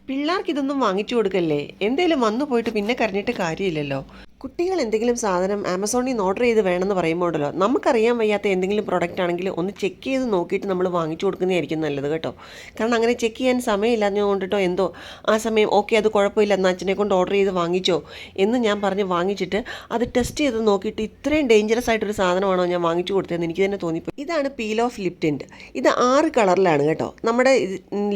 പിള്ളേർക്ക് ഇതൊന്നും വാങ്ങിച്ചു കൊടുക്കല്ലേ. എന്തേലും വന്നു പോയിട്ട് പിന്നെ കരഞ്ഞിട്ട് കാര്യമില്ലല്ലോ. കുട്ടികൾ എന്തെങ്കിലും സാധനം ആമസോണിൽ നിന്ന് ഓർഡർ ചെയ്ത് വേണമെന്ന് പറയുമ്പോൾ ഉണ്ടല്ലോ, നമുക്കറിയാൻ വയ്യാത്ത എന്തെങ്കിലും പ്രൊഡക്റ്റ് ആണെങ്കിൽ ഒന്ന് ചെക്ക് ചെയ്ത് നോക്കിയിട്ട് നമ്മൾ വാങ്ങിച്ചു കൊടുക്കുന്നതായിരിക്കും നല്ലത് കേട്ടോ. കാരണം അങ്ങനെ ചെക്ക് ചെയ്യാൻ സമയമില്ലാഞ്ഞ കൊണ്ടിട്ടോ എന്തോ ആ സമയം ഓക്കെ അത് കുഴപ്പമില്ല എന്നാൽ അച്ഛനെ കൊണ്ട് ഓർഡർ ചെയ്ത് വാങ്ങിച്ചോ എന്ന് ഞാൻ പറഞ്ഞ് വാങ്ങിച്ചിട്ട് അത് ടെസ്റ്റ് ചെയ്ത് നോക്കിയിട്ട് ഇത്രയും ഡേഞ്ചറസ് ആയിട്ടൊരു സാധനമാണോ ഞാൻ വാങ്ങിച്ചു കൊടുത്തതെന്ന് എനിക്ക് തന്നെ തോന്നിപ്പോയി. ഇതാണ് പീൽ ഓഫ് ലിപ് ടിൻറ്റ്. ഇത് 6 കളറിലാണ് കേട്ടോ. നമ്മുടെ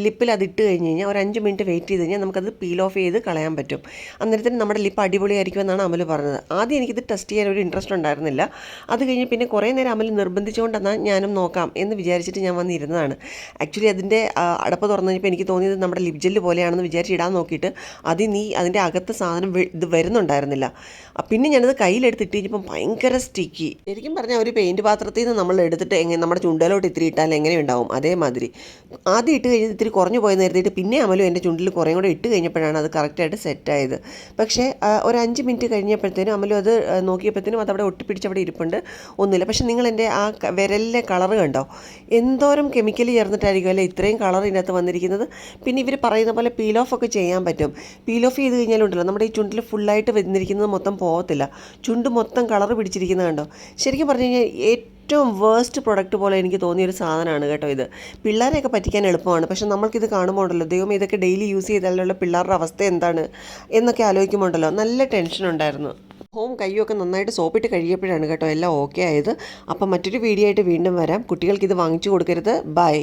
ലിപ്പിൽ അത് ഇട്ട് കഴിഞ്ഞ് കഴിഞ്ഞാൽ ഒരു 5 മിനിറ്റ് വെയിറ്റ് ചെയ്ത് കഴിഞ്ഞാൽ നമുക്കത് പീൽ ഓഫ് ചെയ്ത് കളയാൻ പറ്റും. അന്നേരത്തിന് നമ്മുടെ ലിപ്പ് അടിപൊളിയായിരിക്കുമെന്നാണ് അമൽ പറഞ്ഞത്. ആദ്യം എനിക്കിത് ടെസ്റ്റ് ചെയ്യാൻ ഒരു ഇൻട്രസ്റ്റ് ഉണ്ടായിരുന്നില്ല. അത് കഴിഞ്ഞ് പിന്നെ കുറേ നേരം അമൽ നിർബന്ധിച്ചുകൊണ്ടെന്നാൽ ഞാനും നോക്കാം എന്ന് വിചാരിച്ചിട്ട് ഞാൻ വന്നിരുന്നതാണ്. ആക്ച്വലി അതിൻ്റെ അടപ്പ് തുറന്നു കഴിഞ്ഞപ്പോൾ എനിക്ക് തോന്നിയത് നമ്മുടെ ലിപ് ജെല്ല് പോലെയാണെന്ന് വിചാരിച്ച് ഇടാൻ നോക്കിയിട്ട് അതിൻ്റെ അകത്ത് സാധനം ഇത് വരുന്നുണ്ടായിരുന്നില്ല. പിന്നെ ഞാനത് കയ്യിലെടുത്തിട്ട് കഴിഞ്ഞപ്പം ഭയങ്കര സ്റ്റിക്കി. ശരിക്കും പറഞ്ഞാൽ ഒരു പെയിൻറ്റ് പാത്രത്തിൽ നിന്ന് നമ്മൾ എടുത്തിട്ട് നമ്മുടെ ചുണ്ടലോട്ട് ഇത്തിരി ഇട്ടാൽ എങ്ങനെ ഉണ്ടാവും അതേമാതിരി. ആദ്യം ഇട്ട് കഴിഞ്ഞ് ഇത്തിരി കുറഞ്ഞു പോയെന്ന് കരുതിയിട്ട് പിന്നെ അമലും എൻ്റെ ചുണ്ടിൽ കുറേ കൂടെ ഇട്ട് കഴിഞ്ഞപ്പോഴാണ് അത് കറക്റ്റായിട്ട് സെറ്റായത്. പക്ഷേ ഒരു 5 മിനിറ്റ് കഴിഞ്ഞപ്പോഴത്തേനും അമലും അത് നോക്കിയപ്പോഴത്തേനും അതവിടെ ഒട്ടിപ്പിടിച്ചവിടെ ഇരിപ്പുണ്ട്, ഒന്നുമില്ല. പക്ഷേ നിങ്ങൾ എൻ്റെ ആ വിരലിലെ കളറ് കണ്ടോ, എന്തോരം കെമിക്കൽ ചേർന്നിട്ടായിരിക്കും അല്ലേ ഇത്രയും കളർ ഇതിനകത്ത് വന്നിരിക്കുന്നത്. പിന്നെ ഇവർ പറയുന്ന പോലെ പീൽ ഓഫ് ഒക്കെ ചെയ്യാൻ പറ്റും. പീൽ ഓഫ് ചെയ്ത് കഴിഞ്ഞാലുണ്ടല്ലോ നമ്മുടെ ഈ ചുണ്ടിൽ ഫുള്ളായിട്ട് വന്നിരിക്കുന്നത് മൊത്തം പോകത്തില്ല. ചുണ്ട് മൊത്തം കളർ പിടിച്ചിരിക്കുന്നത് കണ്ടോ. ശരിക്കും പറഞ്ഞു കഴിഞ്ഞാൽ ഏറ്റവും വേസ്റ്റ് പ്രൊഡക്റ്റ് പോലെ എനിക്ക് തോന്നിയൊരു സാധനമാണ് കേട്ടോ ഇത്. പിള്ളേരെയൊക്കെ പറ്റിക്കാൻ എളുപ്പമാണ്. പക്ഷെ നമ്മൾക്കിത് കാണുമ്പോൾ ഉണ്ടല്ലോ, ദൈവം ഇതൊക്കെ ഡെയിലി യൂസ് ചെയ്താലുള്ള പിള്ളേരുടെ അവസ്ഥ എന്താണ് എന്നൊക്കെ ആലോചിക്കുമ്പോൾ ഉണ്ടല്ലോ നല്ല ടെൻഷൻ ഉണ്ടായിരുന്നു. കയ്യൊക്കെ നന്നായിട്ട് സോപ്പിട്ട് കഴിയപ്പോഴാണ് കേട്ടോ എല്ലാം ഓക്കെ ആയത്. അപ്പം മറ്റൊരു വീഡിയോ ആയിട്ട് വീണ്ടും വരാം. കുട്ടികൾക്കിത് വാങ്ങിച്ചു കൊടുക്കരുത്. ബൈ.